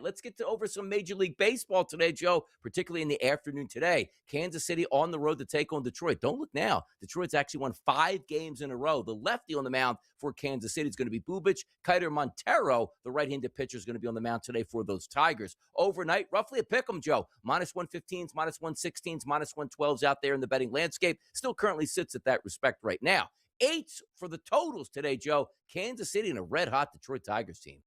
let's get over some Major League Baseball today, Joe, particularly in the afternoon today. Kansas City on the road to take on Detroit. Don't look now. Detroit's actually won 5 games in a row. The lefty on the mound for Kansas City is going to be Bubic. Leiter, Montero, the right-handed pitcher, is going to be on the mound today for those Tigers. Overnight, roughly a pick'em, Joe. -115s, -116s, -112s out there in the betting landscape. Still currently sits at that respect right now. 8s for the totals today, Joe. Kansas City and a red-hot Detroit Tigers team.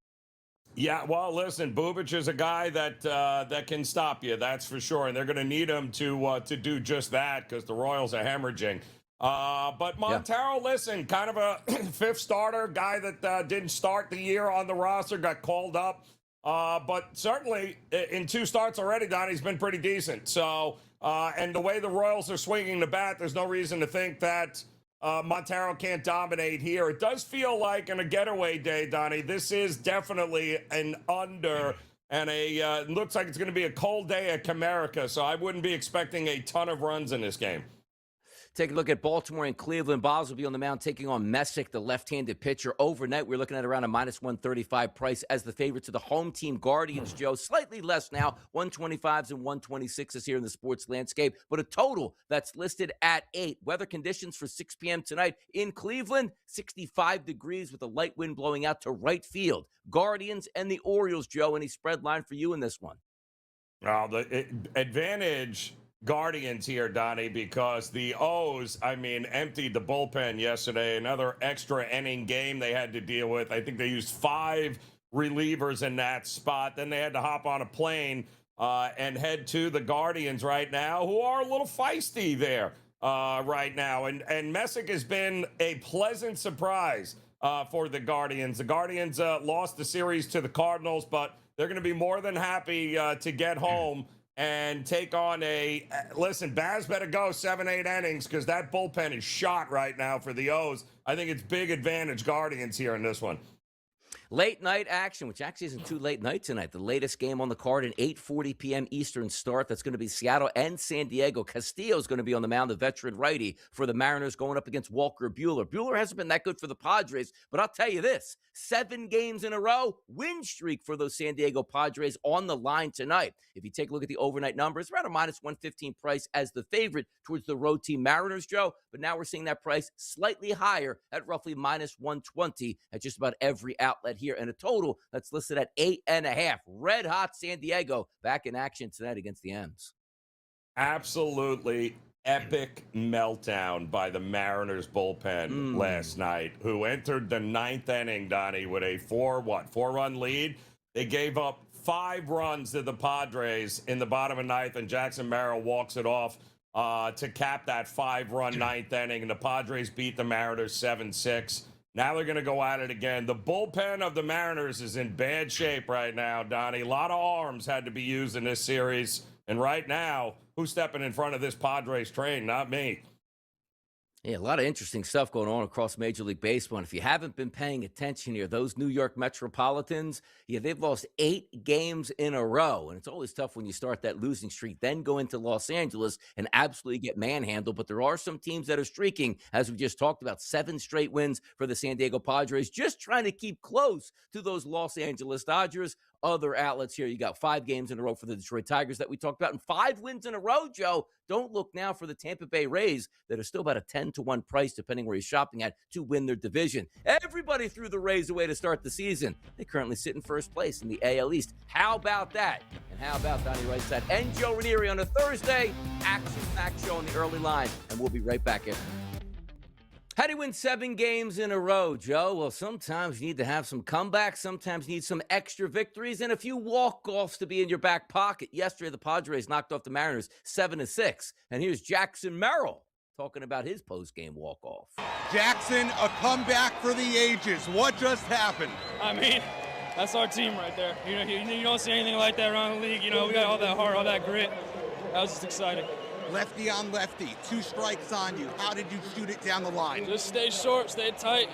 Yeah, well, listen, Bubic is a guy that can stop you, that's for sure, and they're going to need him to do just that because the Royals are hemorrhaging. But Montero, listen, kind of a fifth starter, guy that didn't start the year on the roster, got called up, but certainly in 2 starts already, Donnie, he's been pretty decent. So, and the way the Royals are swinging the bat, there's no reason to think that Montero can't dominate here. It does feel like in a getaway day, Donnie, this is definitely an under, and it looks like it's going to be a cold day at Comerica, so I wouldn't be expecting a ton of runs in this game. Take a look at Baltimore and Cleveland. Boz will be on the mound taking on Meek, the left-handed pitcher. Overnight, we're looking at around a -135 price as the favorite to the home team Guardians, Joe. Slightly less now, 125s and 126s here in the sports landscape, but a total that's listed at 8. Weather conditions for 6 p.m. tonight in Cleveland, 65 degrees with a light wind blowing out to right field. Guardians and the Orioles, Joe. Any spread line for you in this one? The advantage Guardians here, Donnie, because the O's, emptied the bullpen yesterday. Another extra inning game they had to deal with. I think they used 5 relievers in that spot. Then they had to hop on a plane and head to the Guardians right now, who are a little feisty there right now. And Meek has been a pleasant surprise for the Guardians. The Guardians lost the series to the Cardinals, but they're going to be more than happy to get home and take on listen, Baz better go 7-8 innings because that bullpen is shot right now for the O's. I think it's big advantage Guardians here in this one. Late night action, which actually isn't too late night tonight. The latest game on the card, an 8:40 p.m. Eastern start. That's going to be Seattle and San Diego. Castillo's going to be on the mound, the veteran righty for the Mariners, going up against Walker Buehler. Buehler hasn't been that good for the Padres, but I'll tell you this, 7 games in a row, win streak for those San Diego Padres on the line tonight. If you take a look at the overnight numbers, around a -115 price as the favorite towards the road team Mariners, Joe. But now we're seeing that price slightly higher at roughly -120 at just about every outlet here, and a total that's listed at 8.5. Red hot San Diego back in action tonight against the M's. Absolutely epic meltdown by the Mariners bullpen last night, who entered the 9th inning, Donnie, with a 4-run lead. They gave up 5 runs to the Padres in the bottom of 9th, and Jackson Merrill walks it off to cap that 5-run 9th inning, and the Padres beat the Mariners 7-6. Now they're going to go at it again. The bullpen of the Mariners is in bad shape right now, Donnie. A lot of arms had to be used in this series. And right now, who's stepping in front of this Padres train? Not me. Yeah, a lot of interesting stuff going on across Major League Baseball. And if you haven't been paying attention here, those New York Metropolitans, they've lost 8 games in a row. And it's always tough when you start that losing streak, then go into Los Angeles and absolutely get manhandled. But there are some teams that are streaking, as we just talked about, 7 straight wins for the San Diego Padres, just trying to keep close to those Los Angeles Dodgers. Other outlets here, you got 5 games in a row for the Detroit Tigers that we talked about, and 5 wins in a row, Joe. Don't look now for the Tampa Bay Rays that are still about a 10-to-1 price, depending where you're shopping at, to win their division. Everybody threw the Rays away to start the season. They currently sit in first place in the AL East. How about that? And how about Donnie Rightside and Joe Raineri on a Thursday action-packed show on the early line? And we'll be right back in. How do you win 7 games in a row, Joe? Well, sometimes you need to have some comebacks. Sometimes you need some extra victories and a few walk-offs to be in your back pocket. Yesterday, the Padres knocked off the Mariners 7-6. And here's Jackson Merrill talking about his post-game walk-off. Jackson, a comeback for the ages. What just happened? That's our team right there. You don't see anything like that around the league. We got all that heart, all that grit. That was just exciting. Lefty on lefty, 2 strikes on you. How did you shoot it down the line? Just stay short, stay tight,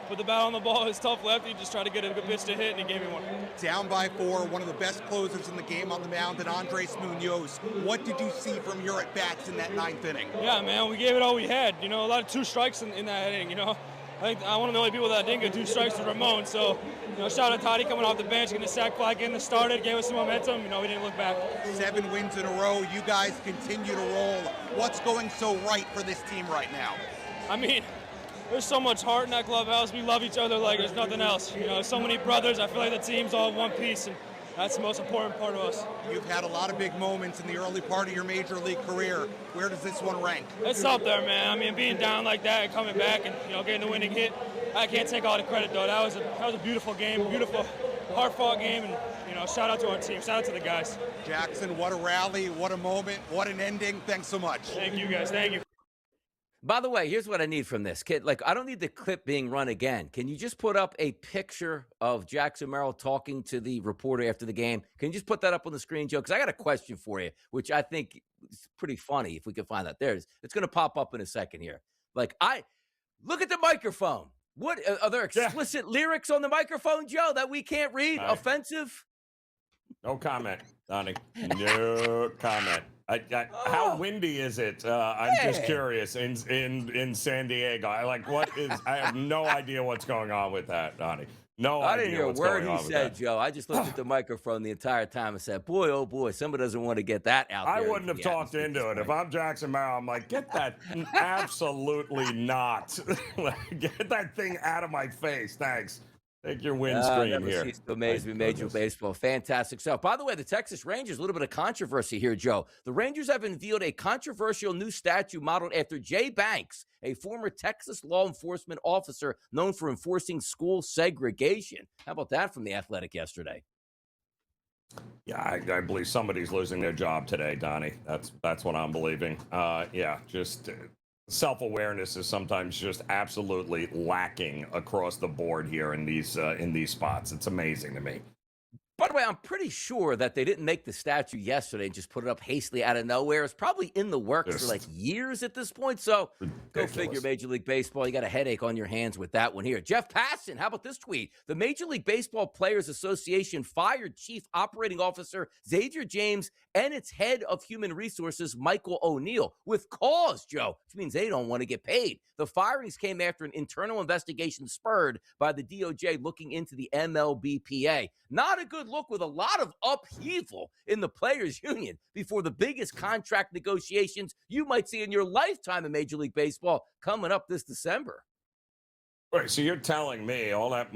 put the bat on the ball. It's tough lefty, just try to get a good pitch to hit, and he gave me one. Down by 4, one of the best closers in the game on the mound, and Andres Munoz. What did you see from your at-bats in that 9th inning? Yeah, man, we gave it all we had. A lot of 2 strikes in that inning, I one of the only people that didn't get 2 strikes to Ramon. So, shout out Toddy coming off the bench, getting the sack fly, getting us started, gave us some momentum. We didn't look back. 7 wins in a row. You guys continue to roll. What's going so right for this team right now? There's so much heart in that clubhouse. We love each other like there's nothing else. So many brothers. I feel like the team's all one piece, and that's the most important part of us. You've had a lot of big moments in the early part of your major league career. Where does this one rank? It's up there, man. Being down like that and coming back and getting the winning hit, I can't take all the credit though. That was a beautiful game, beautiful, hard-fought game, and shout out to our team, shout out to the guys. Jackson, what a rally, what a moment, what an ending. Thanks so much. Thank you guys. Thank you. By the way, here's what I need from this kid. I don't need the clip being run again. Can you just put up a picture of Jackson Merrill talking to the reporter after the game? Can you just put that up on the screen, Joe? Because I got a question for you, which I think is pretty funny if we can find that. There it is. It's going to pop up in a second here. Look at the microphone. What are there explicit lyrics on the microphone, Joe, that we can't read? Offensive? No comment, Donnie. No comment. How windy is it? I'm just curious. In San Diego, I have no idea what's going on with that, Donnie. No idea. I didn't hear a word he said, Joe. I just looked at the microphone the entire time and said, boy, oh boy, somebody doesn't want to get that out there. I wouldn't have talked into it. If I'm Jackson Merrill, I'm like, get that absolutely not. Get that thing out of my face. Thanks. Take your windscreen here. He's amazed me, Major Baseball. Fantastic stuff. By the way, the Texas Rangers, a little bit of controversy here, Joe. The Rangers have unveiled a controversial new statue modeled after Jay Banks, a former Texas law enforcement officer known for enforcing school segregation. How about that from the Athletic yesterday? Yeah, I believe somebody's losing their job today, Donnie. That's what I'm believing. Just self-awareness is sometimes just absolutely lacking across the board here in these spots. It's amazing to me. By the way, I'm pretty sure that they didn't make the statue yesterday and just put it up hastily out of nowhere. It's probably in the works for years at this point. So go figure, Major League Baseball. You got a headache on your hands with that one here. Jeff Passan, how about this tweet? The Major League Baseball Players Association fired Chief Operating Officer Xavier James and its head of human resources, Michael O'Neill, with cause, Joe, which means they don't want to get paid. The firings came after an internal investigation spurred by the DOJ looking into the MLBPA. Not a good look, with a lot of upheaval in the players' union before the biggest contract negotiations you might see in your lifetime in Major League Baseball coming up this December. Wait, so you're telling me all that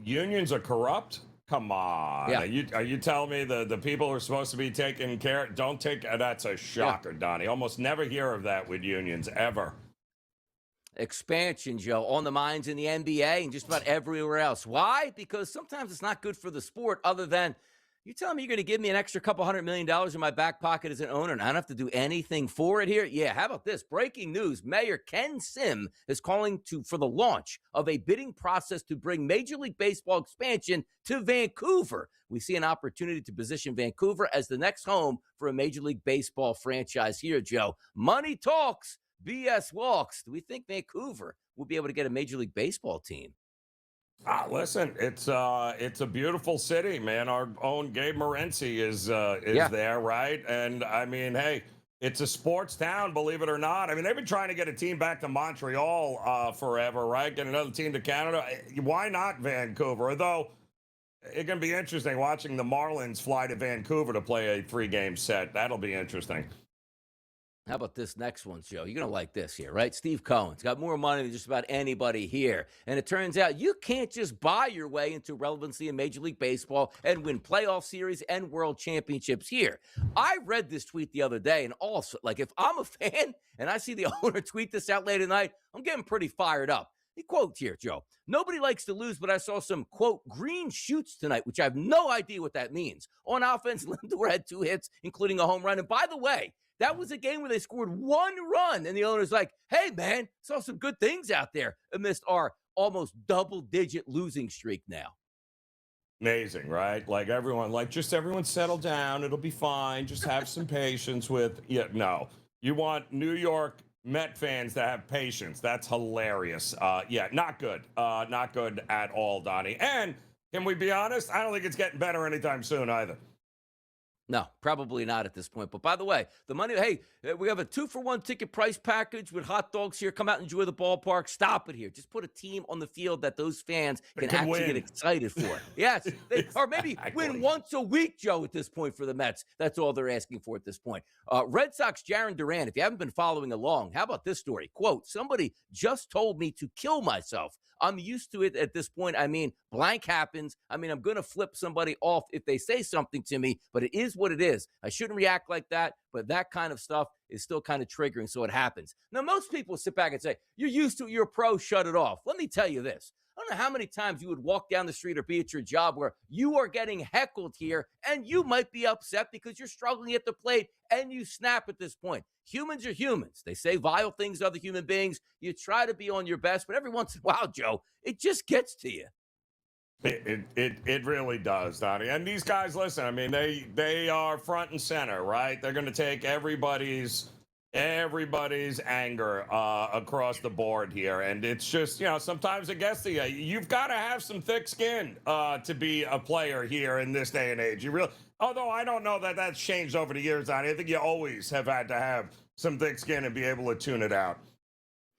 unions are corrupt? Come on. Yeah. Are you telling me the people who are supposed to be taking care don't take? That's a shocker, Donnie. Almost never hear of that with unions ever. Expansion, Joe, on the minds in the NBA and just about everywhere else. Why? Because sometimes it's not good for the sport, other than you telling me you're going to give me an extra couple $100 million in my back pocket as an owner and I don't have to do anything for it here? Yeah, how about this? Breaking news. Mayor Ken Sim is calling for the launch of a bidding process to bring Major League Baseball expansion to Vancouver. We see an opportunity to position Vancouver as the next home for a Major League Baseball franchise here, Joe. Money talks. BS walks. Do we think Vancouver will be able to get a Major League Baseball team? Listen, it's a beautiful city, man. Our own Gabe Morency is there, right? And hey, it's a sports town, believe it or not. They've been trying to get a team back to Montreal forever, right? Get another team to Canada. Why not Vancouver? Although it's gonna be interesting watching the Marlins fly to Vancouver to play a 3-game set. That'll be interesting. How about this next one, Joe? You're going to like this here, right? Steve Cohen's got more money than just about anybody here. And it turns out you can't just buy your way into relevancy in Major League Baseball and win playoff series and world championships here. I read this tweet the other day, and also, if I'm a fan and I see the owner tweet this out late at night, I'm getting pretty fired up. He quote here, Joe, nobody likes to lose, but I saw some, quote, green shoots tonight, which I have no idea what that means. On offense, Lindor had 2 hits, including a home run. And by the way, that was a game where they scored 1 run, and the owner's like, hey, man, saw some good things out there amidst our almost double-digit losing streak now. Amazing, right? Everyone settle down. It'll be fine. Just have some patience with no. You want New York Met fans to have patience. That's hilarious. Not good. Not good at all, Donnie. And can we be honest? I don't think it's getting better anytime soon either. No, probably not at this point. But by the way, the money, hey, we have a 2-for-1 ticket price package with hot dogs here. Come out and enjoy the ballpark. Stop it here. Just put a team on the field that those fans can actually get excited for. Yes. Or maybe win once a week, Joe, at this point for the Mets. That's all they're asking for at this point. Red Sox Jarren Duran, if you haven't been following along, how about this story? Quote, somebody just told me to kill myself. I'm used to it at this point. I mean, blank happens. I mean, I'm going to flip somebody off if they say something to me, but it is what it is. I shouldn't react like that, but that kind of stuff is still kind of triggering, so it happens. Now, most people sit back and say, you're used to it, you're a pro, shut it off. Let me tell you this. I don't know how many times you would walk down the street or be at your job where you are getting heckled here and you might be upset because you're struggling at the plate and you snap at this point. Humans are humans. They say vile things to other human beings. You try to be on your best, but every once in a while, Joe, it just gets to you. It really does, Donnie. And these guys, listen, I mean, they are front and center, right? They're going to take everybody's anger across the board here. And it's just, sometimes it gets to you. You've got to have some thick skin to be a player here in this day and age. Although I don't know that that's changed over the years, Donnie. I think you always have had to have some thick skin and be able to tune it out.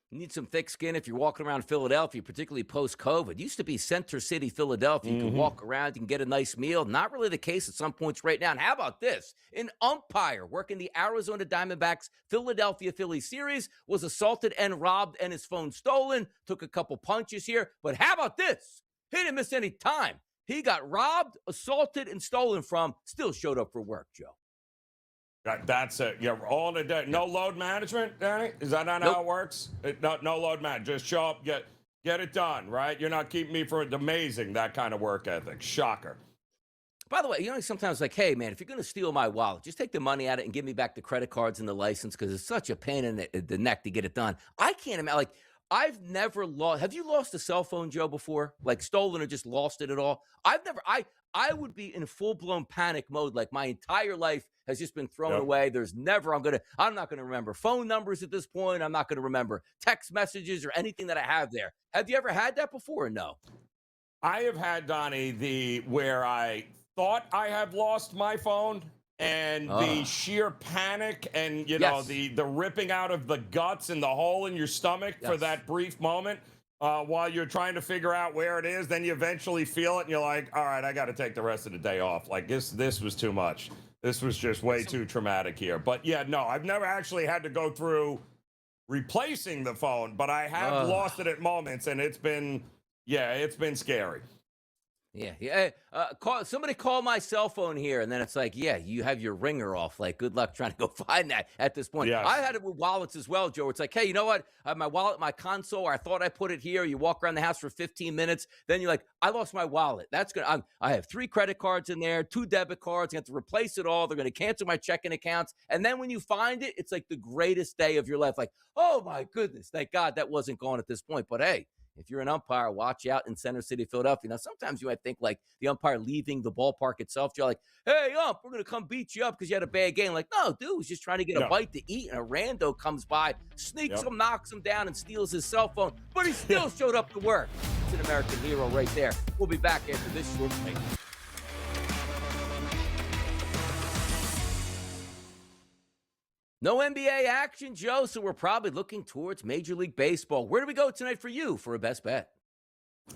You need some thick skin if you're walking around Philadelphia, particularly post-COVID. It used to be Center City, Philadelphia. You can walk around, you can get a nice meal. Not really the case at some points right now. And how about this? An umpire working the Arizona Diamondbacks Philadelphia Phillies series was assaulted and robbed and his phone stolen. Took a couple punches here. But how about this? He didn't miss any time. He got robbed, assaulted, and stolen from. Still showed up for work, Joe. That's it. Yeah, all the day. No load management, Danny? Is that not how it works? No load management. Just show up, get it done, right? You're not keeping me from amazing, that kind of work ethic. Shocker. By the way, sometimes like, hey, man, if you're going to steal my wallet, just take the money out of it and give me back the credit cards and the license because it's such a pain in the neck to get it done. I can't imagine, like, I've never lost. Have you lost a cell phone, Joe, before? Like stolen or just lost it at all? I would be in full-blown panic mode. Like my entire life has just been thrown away. There's never, I'm not going to remember phone numbers at this point. I'm not going to remember text messages or anything that I have there. Have you ever had that before or no? I have had, Donnie, where I thought I have lost my phone and the sheer panic and, the ripping out of the guts and the hole in your stomach for that brief moment. While you're trying to figure out where it is, then you eventually feel it, and you're like, all right, I got to take the rest of the day off. Like, this was too much. This was just way too traumatic here. But, yeah, no, I've never actually had to go through replacing the phone, but I have lost it at moments, and it's been scary. Yeah. Somebody call my cell phone here, and then it's like, yeah, you have your ringer off. Like, good luck trying to go find that at this point. Yes. I had it with wallets as well, Joe. It's like, hey, you know what? I have my wallet, my console. I thought I put it here. You walk around the house for 15 minutes. Then you're like, I lost my wallet. That's good. I have 3 credit cards in there, 2 debit cards. I have to replace it all. They're going to cancel my checking accounts. And then when you find it, it's like the greatest day of your life. Like, oh, my goodness. Thank God that wasn't gone at this point. But, hey, if you're an umpire, watch out in Center City, Philadelphia. Now, sometimes you might think like the umpire leaving the ballpark itself. You're like, hey, we're going to come beat you up because you had a bad game. Like, no, dude, he's just trying to get a bite to eat. And a rando comes by, sneaks him, knocks him down, and steals his cell phone. But he still showed up to work. It's an American hero right there. We'll be back after this short break. No NBA action, Joe, so we're probably looking towards Major League Baseball. Where do we go tonight for you for a best bet?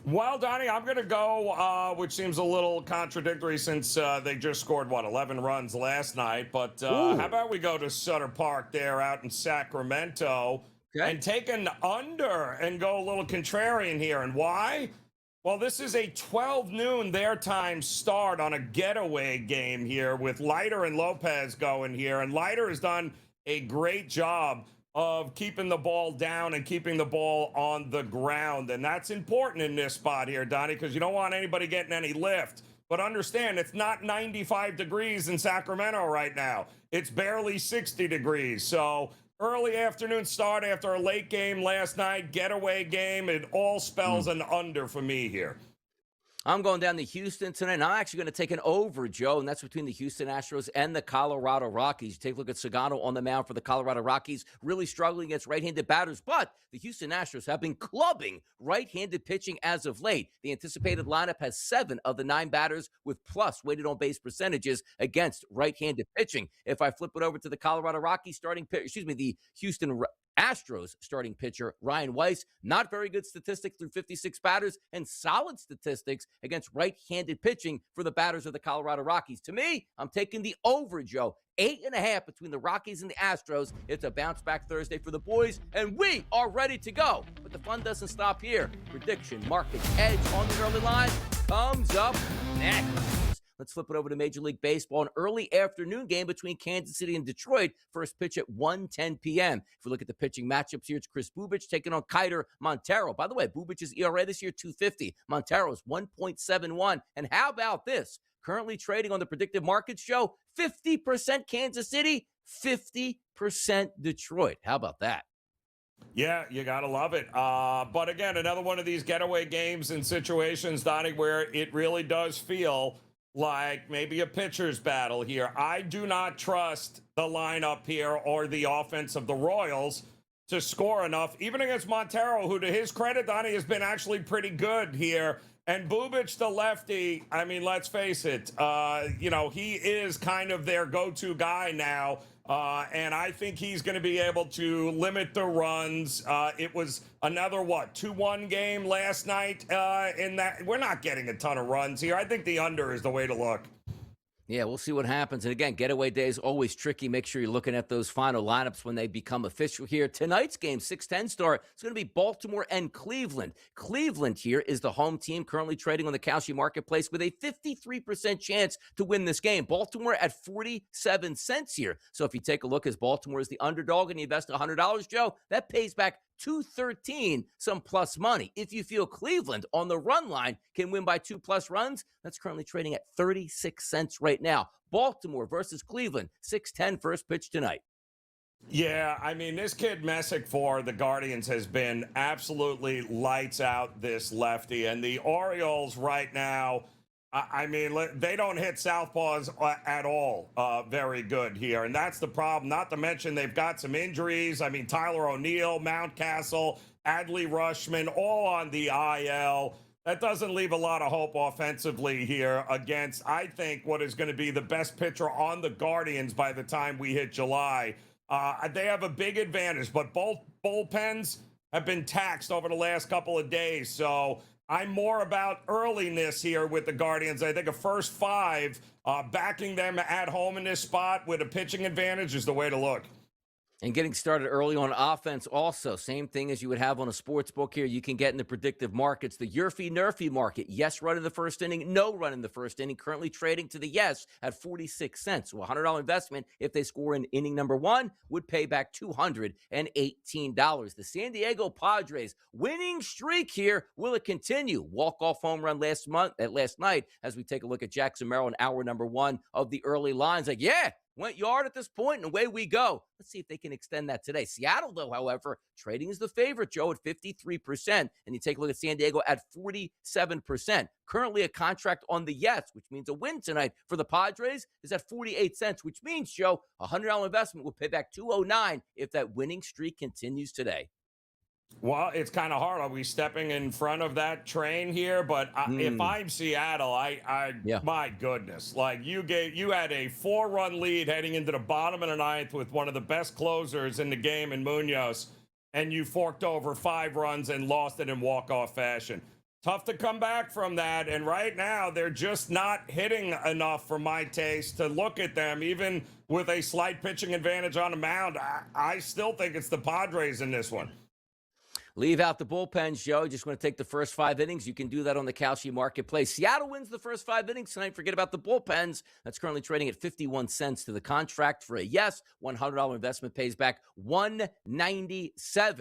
Well, Donnie, I'm going to go, which seems a little contradictory since they just scored, 11 runs last night. But how about we go to Sutter Park there out in Sacramento and take an under and go a little contrarian here. And why? Well, this is a 12 noon their time start on a getaway game here with Leiter and Lopez going here. And Leiter has done a great job of keeping the ball down and keeping the ball on the ground. And that's important in this spot here, Donnie, because you don't want anybody getting any lift. But understand, it's not 95 degrees in Sacramento right now. It's barely 60 degrees. So early afternoon start after a late game last night, getaway game. It all spells an under for me here. I'm going down to Houston tonight, and I'm actually going to take an over, Joe, and that's between the Houston Astros and the Colorado Rockies. You take a look at Sagano on the mound for the Colorado Rockies, really struggling against right-handed batters, but the Houston Astros have been clubbing right-handed pitching as of late. The anticipated lineup has 7 of the 9 batters with plus weighted on-base percentages against right-handed pitching. If I flip it over to the Colorado Rockies the Houston Astros starting pitcher Ryan Weiss, not very good statistics through 56 batters and solid statistics against right-handed pitching for the batters of the Colorado Rockies. To me, I'm taking the over, Joe. 8.5 between the Rockies and the Astros. It's a bounce-back Thursday for the boys, and we are ready to go. But the fun doesn't stop here. Prediction, market, edge on the early line comes up next. Let's flip it over to Major League Baseball. An early afternoon game between Kansas City and Detroit. First pitch at 1:10 p.m. If we look at the pitching matchups here, it's Chris Bubic taking on Leiter Montero. By the way, Bubic's ERA this year, 2.50. Montero's 1.71. And how about this? Currently trading on the predictive markets, Joe, 50% Kansas City, 50% Detroit. How about that? Yeah, you got to love it. But again, another one of these getaway games and situations, Donnie, where it really does feel like maybe a pitcher's battle here. I do not trust the lineup here or the offense of the Royals to score enough, even against Montero, who, to his credit, Donnie, has been actually pretty good here. And Bubic, the lefty, I mean, let's face it, he is kind of their go-to guy now. And I think he's going to be able to limit the runs. It was another, 2-1 game last night in that. We're not getting a ton of runs here. I think the under is the way to look. Yeah, we'll see what happens. And again, getaway day is always tricky. Make sure you're looking at those final lineups when they become official here. Tonight's game, 6:10 start, it's going to be Baltimore and Cleveland. Cleveland here is the home team currently trading on the Kalshi marketplace with a 53% chance to win this game. Baltimore at 47 cents here. So if you take a look, as Baltimore is the underdog and you invest $100, Joe, that pays back $213, some plus money. If you feel Cleveland on the run line can win by 2+ runs, that's currently trading at 36 cents right now. Baltimore versus Cleveland, 6:10 first pitch tonight. Yeah, I mean, this kid Messick for the Guardians has been absolutely lights out, this lefty. And the Orioles right now, I mean, they don't hit southpaws at all very good here. And that's the problem. Not to mention they've got some injuries. I mean, Tyler O'Neill, Mountcastle, Adley Rushman, all on the IL. That doesn't leave a lot of hope offensively here against, I think, what is going to be the best pitcher on the Guardians by the time we hit July. They have a big advantage, but both bullpens have been taxed over the last couple of days. So I'm more about earliness here with the Guardians. I think a first 5, backing them at home in this spot with a pitching advantage is the way to look. And getting started early on offense also. Same thing as you would have on a sports book here. You can get in the predictive markets. The Yerfy-Nerfy market. Yes run in the first inning. No run in the first inning. Currently trading to the yes at 46 cents. So a $100 investment if they score in inning number 1 would pay back $218. The San Diego Padres winning streak here. Will it continue? Walk-off home run last night as we take a look at Jackson Merrill in hour number 1 of the early lines. Like, yeah, went yard at this point, and away we go. Let's see if they can extend that today. Seattle, though, however, trading is the favorite, Joe, at 53%. And you take a look at San Diego at 47%. Currently a contract on the yes, which means a win tonight for the Padres, is at 48 cents, which means, Joe, a $100 investment will pay back $209 if that winning streak continues today. Well, it's kind of hard. Are we stepping in front of that train here? But if I'm Seattle, my goodness, like you had a 4-run lead heading into the bottom of the 9th with one of the best closers in the game in Munoz, and you forked over 5 runs and lost it in walk-off fashion. Tough to come back from that. And right now, they're just not hitting enough for my taste to look at them, even with a slight pitching advantage on the mound. I still think it's the Padres in this one. Leave out the bullpens, Joe. Just want to take the first 5 innings. You can do that on the Kalshi marketplace. Seattle wins the first 5 innings tonight. Forget about the bullpens. That's currently trading at 51 cents to the contract for a yes. $100 investment pays back $197.